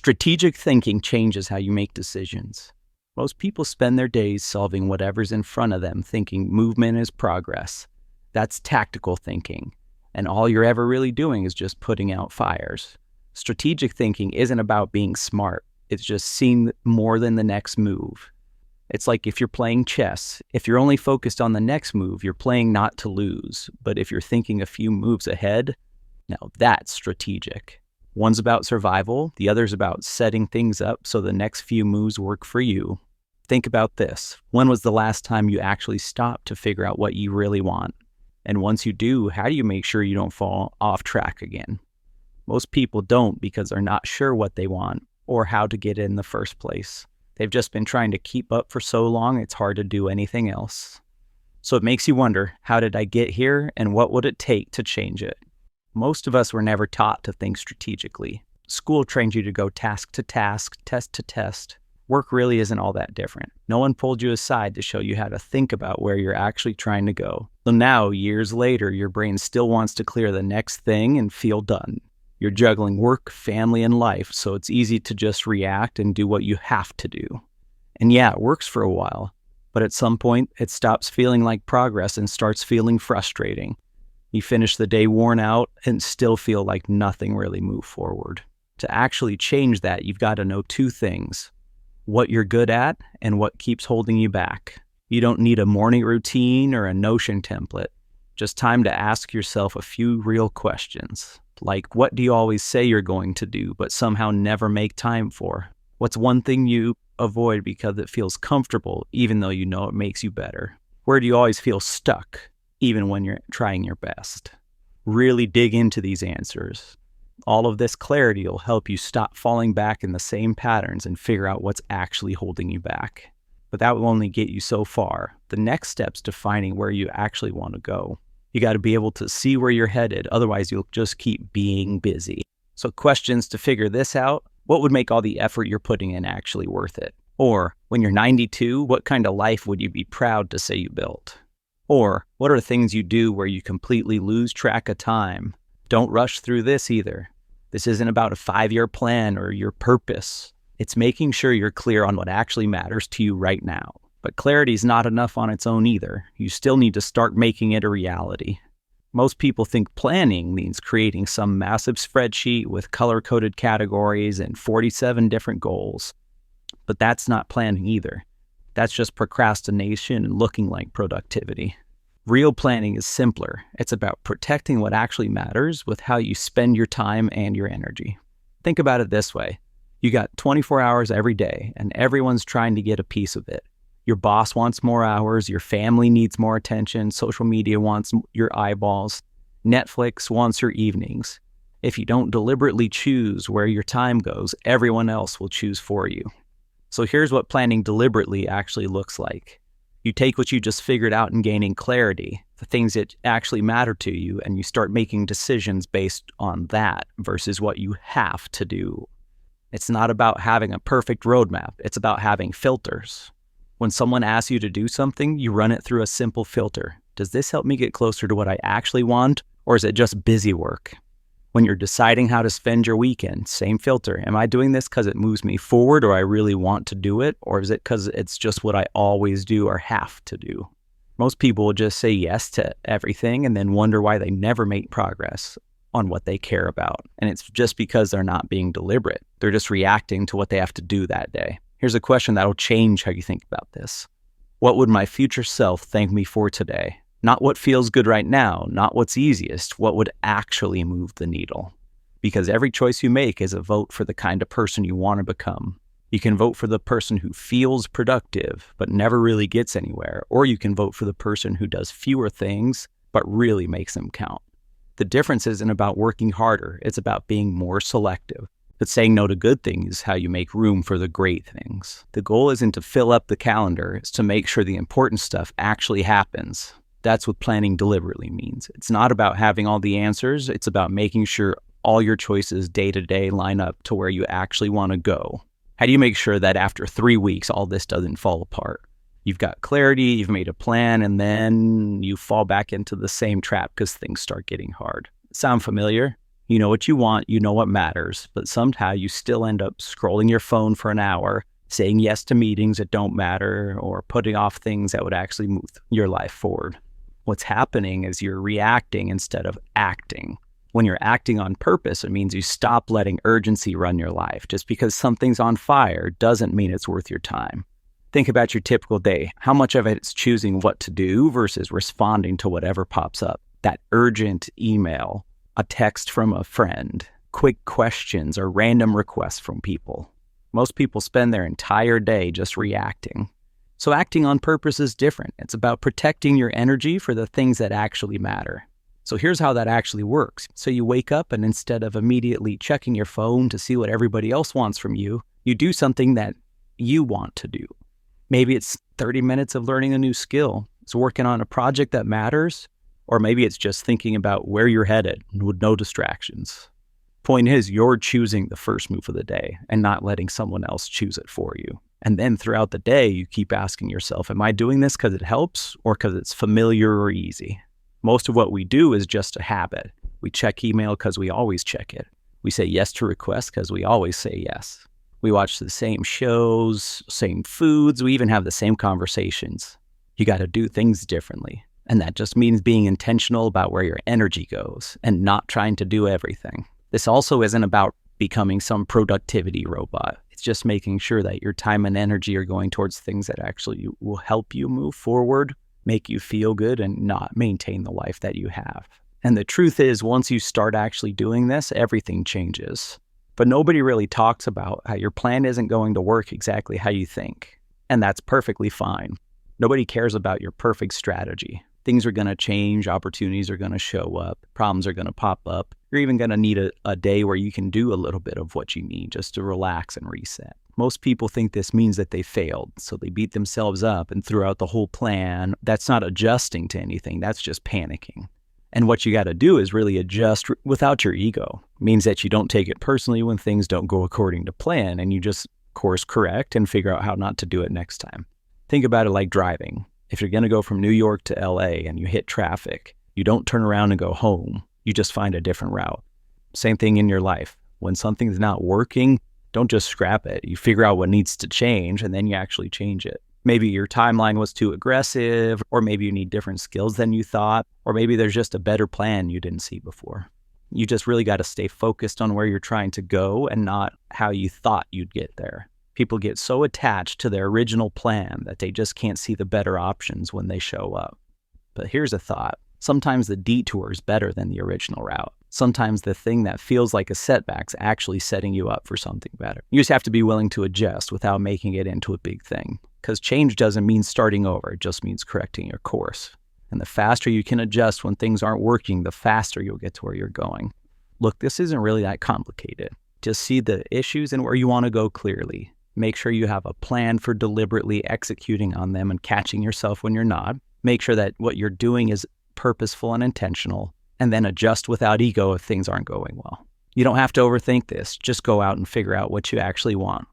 Strategic thinking changes how you make decisions. Most people spend their days solving whatever's in front of them, thinking movement is progress. That's tactical thinking, and all you're ever really doing is just putting out fires. Strategic thinking isn't about being smart. It's just seeing more than the next move. It's like if you're playing chess. If you're only focused on the next move, you're playing not to lose. But if you're thinking a few moves ahead, now that's strategic. One's about survival, the other's about setting things up so the next few moves work for you. Think about this. When was the last time you actually stopped to figure out what you really want? And once you do, how do you make sure you don't fall off track again? Most people don't because they're not sure what they want or how to get in the first place. They've just been trying to keep up for so long, it's hard to do anything else. So it makes you wonder, how did I get here and what would it take to change it? Most of us were never taught to think strategically. School trained you to go task to task, test to test. Work really isn't all that different. No one pulled you aside to show you how to think about where you're actually trying to go. So now, years later, your brain still wants to clear the next thing and feel done. You're juggling work, family, and life, so it's easy to just react and do what you have to do. And yeah, it works for a while, but at some point, it stops feeling like progress and starts feeling frustrating. You finish the day worn out and still feel like nothing really moved forward. To actually change that, you've got to know two things: what you're good at and what keeps holding you back. You don't need a morning routine or a Notion template. Just time to ask yourself a few real questions. Like, what do you always say you're going to do, but somehow never make time for? What's one thing you avoid because it feels comfortable, even though you know it makes you better? Where do you always feel stuck, even when you're trying your best? Really dig into these answers. All of this clarity will help you stop falling back in the same patterns and figure out what's actually holding you back. But that will only get you so far. The next step's defining where you actually want to go. You got to be able to see where you're headed, otherwise you'll just keep being busy. So questions to figure this out: what would make all the effort you're putting in actually worth it? Or, when you're 92, what kind of life would you be proud to say you built? Or, what are things you do where you completely lose track of time? Don't rush through this either. This isn't about a 5-year plan or your purpose. It's making sure you're clear on what actually matters to you right now. But clarity is not enough on its own either. You still need to start making it a reality. Most people think planning means creating some massive spreadsheet with color-coded categories and 47 different goals. But that's not planning either. That's just procrastination and looking like productivity. Real planning is simpler. It's about protecting what actually matters with how you spend your time and your energy. Think about it this way. You got 24 hours every day, and everyone's trying to get a piece of it. Your boss wants more hours, your family needs more attention, social media wants your eyeballs, Netflix wants your evenings. If you don't deliberately choose where your time goes, everyone else will choose for you. So here's what planning deliberately actually looks like. You take what you just figured out and gaining clarity, the things that actually matter to you, and you start making decisions based on that versus what you have to do. It's not about having a perfect roadmap. It's about having filters. When someone asks you to do something, you run it through a simple filter. Does this help me get closer to what I actually want, or is it just busy work? When you're deciding how to spend your weekend, same filter. Am I doing this because it moves me forward or I really want to do it? Or is it because it's just what I always do or have to do? Most people will just say yes to everything and then wonder why they never make progress on what they care about. And it's just because they're not being deliberate. They're just reacting to what they have to do that day. Here's a question that'll change how you think about this. What would my future self thank me for today? Not what feels good right now, not what's easiest, what would actually move the needle. Because every choice you make is a vote for the kind of person you want to become. You can vote for the person who feels productive but never really gets anywhere, or you can vote for the person who does fewer things but really makes them count. The difference isn't about working harder, it's about being more selective. But saying no to good things is how you make room for the great things. The goal isn't to fill up the calendar, it's to make sure the important stuff actually happens. That's what planning deliberately means. It's not about having all the answers, it's about making sure all your choices day to day line up to where you actually want to go. How do you make sure that after 3 weeks, all this doesn't fall apart? You've got clarity, you've made a plan, and then you fall back into the same trap because things start getting hard. Sound familiar? You know what you want, you know what matters, but somehow you still end up scrolling your phone for an hour, saying yes to meetings that don't matter, or putting off things that would actually move your life forward. What's happening is you're reacting instead of acting. When you're acting on purpose, it means you stop letting urgency run your life. Just because something's on fire doesn't mean it's worth your time. Think about your typical day. How much of it is choosing what to do versus responding to whatever pops up? That urgent email, a text from a friend, quick questions, or random requests from people. Most people spend their entire day just reacting. So acting on purpose is different. It's about protecting your energy for the things that actually matter. So here's how that actually works. So you wake up and instead of immediately checking your phone to see what everybody else wants from you, you do something that you want to do. Maybe it's 30 minutes of learning a new skill. It's working on a project that matters. Or maybe it's just thinking about where you're headed with no distractions. Point is, you're choosing the first move of the day and not letting someone else choose it for you. And then throughout the day, you keep asking yourself, am I doing this because it helps or because it's familiar or easy? Most of what we do is just a habit. We check email because we always check it. We say yes to requests because we always say yes. We watch the same shows, same foods. We even have the same conversations. You got to do things differently. And that just means being intentional about where your energy goes and not trying to do everything. This also isn't about becoming some productivity robot. It's just making sure that your time and energy are going towards things that actually will help you move forward, make you feel good, and not maintain the life that you have. And the truth is, once you start actually doing this, everything changes. But nobody really talks about how your plan isn't going to work exactly how you think. And that's perfectly fine. Nobody cares about your perfect strategy. Things are going to change, opportunities are going to show up, problems are going to pop up. You're even going to need a day where you can do a little bit of what you need just to relax and reset. Most people think this means that they failed, so they beat themselves up and throw out the whole plan. That's not adjusting to anything, that's just panicking. And what you got to do is really adjust without your ego. It means that you don't take it personally when things don't go according to plan, and you just course correct and figure out how not to do it next time. Think about it like driving. If you're going to go from New York to LA and you hit traffic, you don't turn around and go home. You just find a different route. Same thing in your life. When something's not working, don't just scrap it. You figure out what needs to change and then you actually change it. Maybe your timeline was too aggressive, or maybe you need different skills than you thought, or maybe there's just a better plan you didn't see before. You just really got to stay focused on where you're trying to go and not how you thought you'd get there. People get so attached to their original plan that they just can't see the better options when they show up. But here's a thought. Sometimes the detour is better than the original route. Sometimes the thing that feels like a setback's actually setting you up for something better. You just have to be willing to adjust without making it into a big thing. Because change doesn't mean starting over, it just means correcting your course. And the faster you can adjust when things aren't working, the faster you'll get to where you're going. Look, this isn't really that complicated. Just see the issues and where you want to go clearly. Make sure you have a plan for deliberately executing on them and catching yourself when you're not. Make sure that what you're doing is purposeful and intentional, and then adjust without ego if things aren't going well. You don't have to overthink this. Just go out and figure out what you actually want.